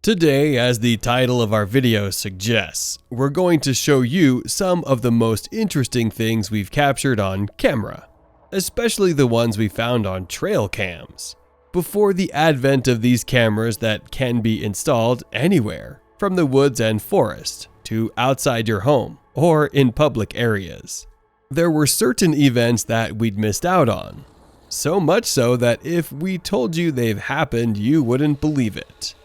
Today, as the title of our video suggests, we're going to show you some of the most interesting things we've captured on camera, especially the ones we found on trail cams. Before the advent of these cameras that can be installed anywhere, from the woods and forest to outside your home or in public areas, there were certain events that we'd missed out on. So much so that if we told you they've happened, you wouldn't believe it.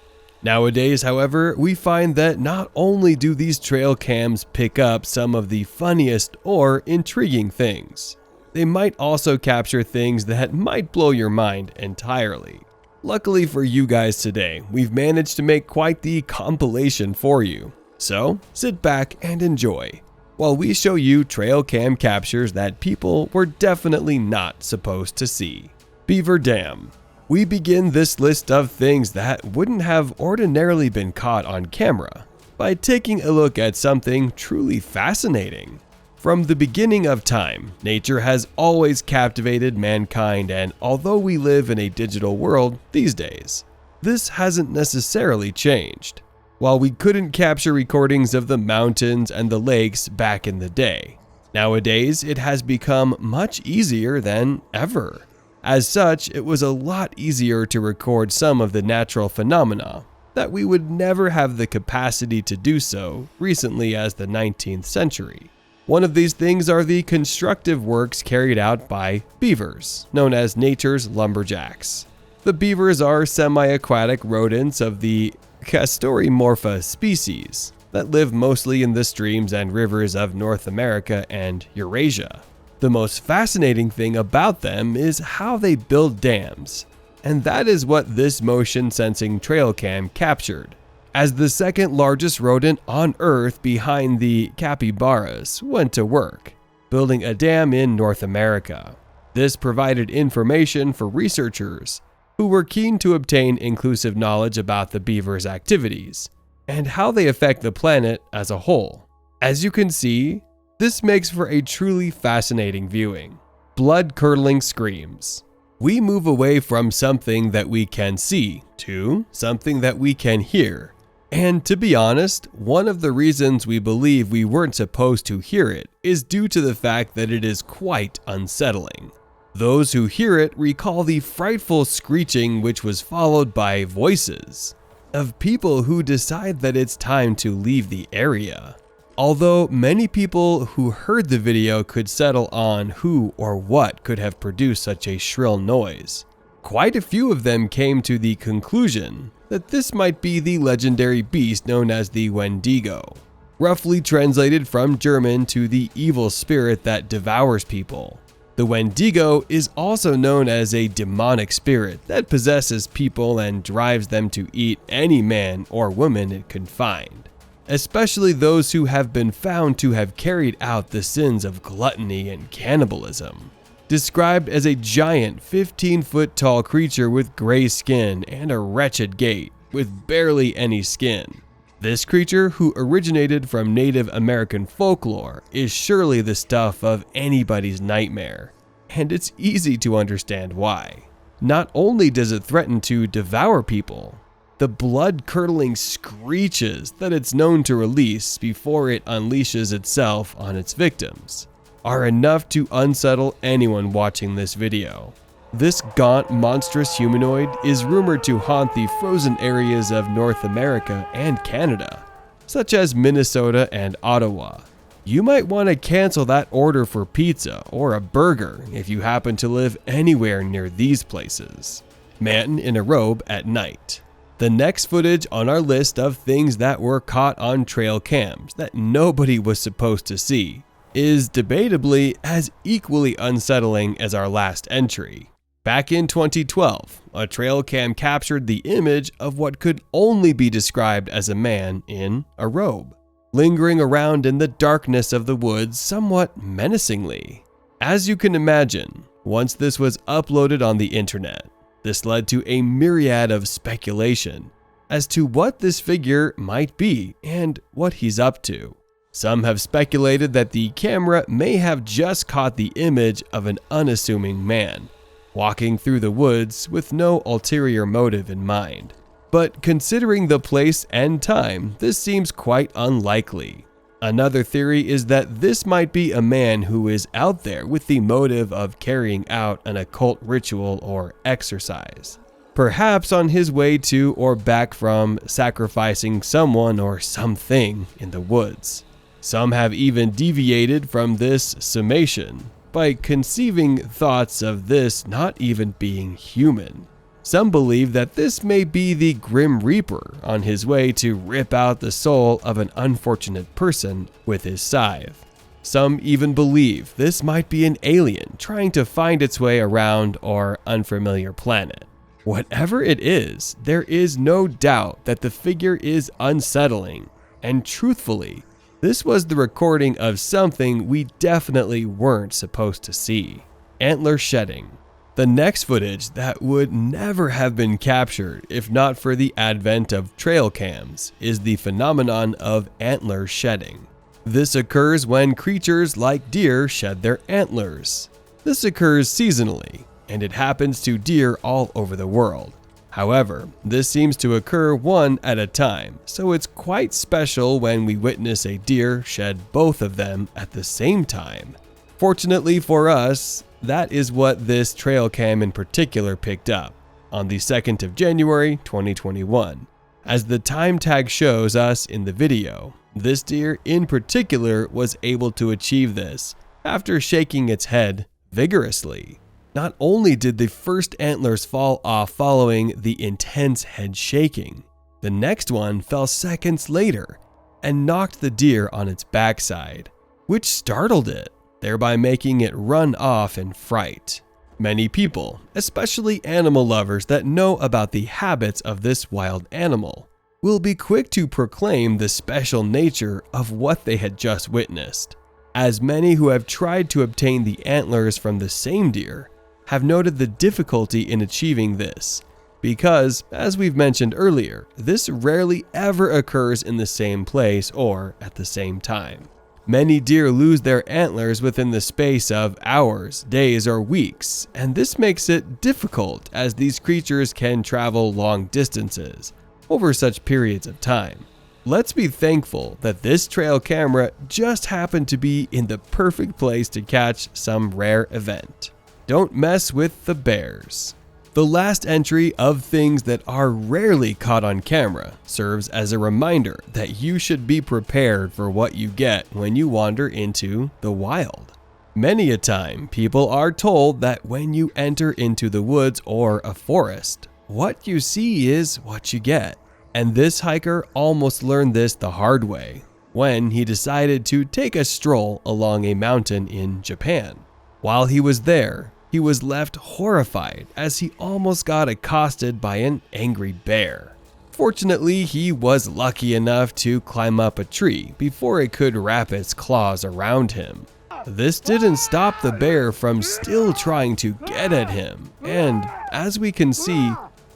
Nowadays, however, we find that not only do these trail cams pick up some of the funniest or intriguing things, they might also capture things that might blow your mind entirely. Luckily for you guys today, we've managed to make quite the compilation for you. So sit back and enjoy while we show you trail cam captures that people were definitely not supposed to see. Beaver Dam. We begin this list of things that wouldn't have ordinarily been caught on camera by taking a look at something truly fascinating. From the beginning of time, nature has always captivated mankind, and although we live in a digital world these days, this hasn't necessarily changed. While we couldn't capture recordings of the mountains and the lakes back in the day, nowadays it has become much easier than ever. As such, it was a lot easier to record some of the natural phenomena that we would never have the capacity to do so recently as the 19th century. One of these things are the constructive works carried out by beavers, known as nature's lumberjacks. The beavers are semi-aquatic rodents of the Castorimorpha species that live mostly in the streams and rivers of North America and Eurasia. The most fascinating thing about them is how they build dams, and that is what this motion sensing trail cam captured. As the second largest rodent on Earth behind the capybaras went to work, building a dam in North America. This provided information for researchers who were keen to obtain inclusive knowledge about the beavers' activities and how they affect the planet as a whole. As you can see, this makes for a truly fascinating viewing. Blood-curdling screams. We move away from something that we can see to something that we can hear. And to be honest, one of the reasons we believe we weren't supposed to hear it is due to the fact that it is quite unsettling. Those who hear it recall the frightful screeching, which was followed by voices of people who decide that it's time to leave the area. Although many people who heard the video could settle on who or what could have produced such a shrill noise, quite a few of them came to the conclusion that this might be the legendary beast known as the Wendigo, roughly translated from German to the evil spirit that devours people. The Wendigo is also known as a demonic spirit that possesses people and drives them to eat any man or woman it can find, especially those who have been found to have carried out the sins of gluttony and cannibalism. Described as a giant 15-foot tall creature with gray skin and a wretched gait with barely any skin. This creature, who originated from Native American folklore, is surely the stuff of anybody's nightmare, and it's easy to understand why. Not only does it threaten to devour people, the blood-curdling screeches that it's known to release before it unleashes itself on its victims are enough to unsettle anyone watching this video. This gaunt, monstrous humanoid is rumored to haunt the frozen areas of North America and Canada, such as Minnesota and Ottawa. You might want to cancel that order for pizza or a burger if you happen to live anywhere near these places. Man in a robe at night. The next footage on our list of things that were caught on trail cams that nobody was supposed to see is debatably as equally unsettling as our last entry. Back in 2012, a trail cam captured the image of what could only be described as a man in a robe, lingering around in the darkness of the woods somewhat menacingly. As you can imagine, once this was uploaded on the internet, this led to a myriad of speculation as to what this figure might be and what he's up to. Some have speculated that the camera may have just caught the image of an unassuming man, walking through the woods with no ulterior motive in mind. But considering the place and time, this seems quite unlikely. Another theory is that this might be a man who is out there with the motive of carrying out an occult ritual or exercise, perhaps on his way to or back from sacrificing someone or something in the woods. Some have even deviated from this summation by conceiving thoughts of this not even being human. Some believe that this may be the Grim Reaper on his way to rip out the soul of an unfortunate person with his scythe. Some even believe this might be an alien trying to find its way around our unfamiliar planet. Whatever it is, there is no doubt that the figure is unsettling, and truthfully, this was the recording of something we definitely weren't supposed to see. Antler shedding. The next footage that would never have been captured if not for the advent of trail cams is the phenomenon of antler shedding. This occurs when creatures like deer shed their antlers. This occurs seasonally, and it happens to deer all over the world. However, this seems to occur one at a time, so it's quite special when we witness a deer shed both of them at the same time. Fortunately for us, that is what this trail cam in particular picked up on the 2nd of January 2021. As the time tag shows us in the video, this deer in particular was able to achieve this after shaking its head vigorously. Not only did the first antlers fall off following the intense head shaking, the next one fell seconds later and knocked the deer on its backside, which startled it, thereby making it run off in fright. Many people, especially animal lovers that know about the habits of this wild animal, will be quick to proclaim the special nature of what they had just witnessed, as many who have tried to obtain the antlers from the same deer have noted the difficulty in achieving this, because, as we've mentioned earlier, this rarely ever occurs in the same place or at the same time. Many deer lose their antlers within the space of hours, days, or weeks, and this makes it difficult as these creatures can travel long distances over such periods of time. Let's be thankful that this trail camera just happened to be in the perfect place to catch some rare event. Don't mess with the bears. The last entry of things that are rarely caught on camera serves as a reminder that you should be prepared for what you get when you wander into the wild. Many a time, people are told that when you enter into the woods or a forest, what you see is what you get. And this hiker almost learned this the hard way when he decided to take a stroll along a mountain in Japan. While he was there, he was left horrified as he almost got accosted by an angry bear. Fortunately, he was lucky enough to climb up a tree before it could wrap its claws around him. This didn't stop the bear from still trying to get at him, and as we can see,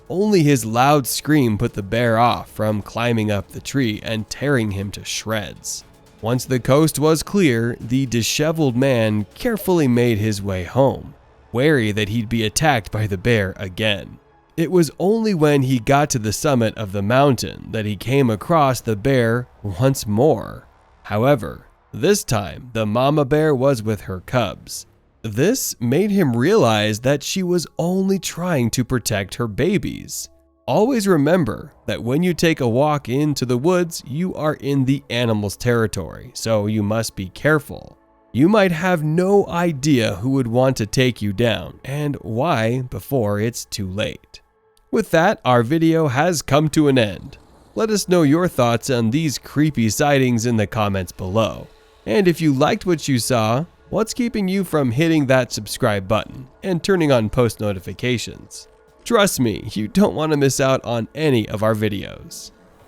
only his loud scream put the bear off from climbing up the tree and tearing him to shreds. Once the coast was clear, the disheveled man carefully made his way home, wary that he'd be attacked by the bear again. It was only when he got to the summit of the mountain that he came across the bear once more. However, this time the mama bear was with her cubs. This made him realize that she was only trying to protect her babies. Always remember that when you take a walk into the woods, you are in the animal's territory, so you must be careful. You might have no idea who would want to take you down and why before it's too late. With that, our video has come to an end. Let us know your thoughts on these creepy sightings in the comments below. And if you liked what you saw, what's keeping you from hitting that subscribe button and turning on post notifications? Trust me, you don't want to miss out on any of our videos.